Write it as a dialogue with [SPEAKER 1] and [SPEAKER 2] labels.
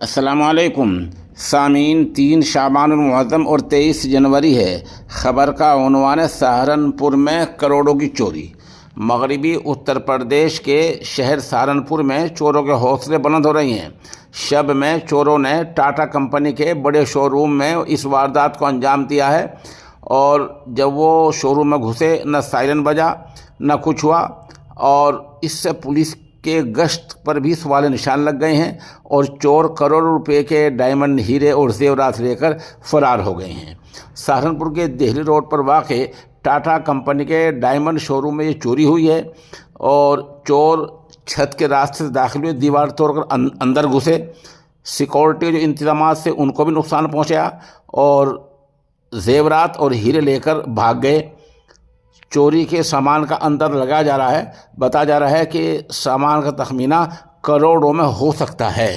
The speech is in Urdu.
[SPEAKER 1] السلام علیکم سامعین، 3 شعبان المعظم اور 23 جنوری ہے۔ خبر کا عنوان ہے سہارنپور میں کروڑوں کی چوری۔ مغربی اتر پردیش کے شہر سہارنپور میں چوروں کے حوصلے بلند ہو رہی ہیں۔ شب میں چوروں نے ٹاٹا کمپنی کے بڑے شو روم میں اس واردات کو انجام دیا ہے، اور جب وہ شو روم میں گھسے نہ سائرن بجا نہ کچھ ہوا، اور اس سے پولیس کے گشت پر بھی سوال نشان لگ گئے ہیں، اور چور کروڑوں روپے کے ڈائمنڈ، ہیرے اور زیورات لے کر فرار ہو گئے ہیں۔ سہارنپور کے دہلی روڈ پر واقع ٹاٹا کمپنی کے ڈائمنڈ شو روم میں یہ چوری ہوئی ہے، اور چور چھت کے راستے سے داخل ہوئے، دیوار توڑ کر اندر گھسے۔ سیکورٹی جو انتظامات سے ان کو بھی نقصان پہنچا، اور زیورات اور ہیرے لے کر بھاگ گئے۔ چوری کے سامان کا اندازہ لگایا جا رہا ہے، بتایا جا رہا ہے کہ سامان کا تخمینہ کروڑوں میں ہو سکتا ہے۔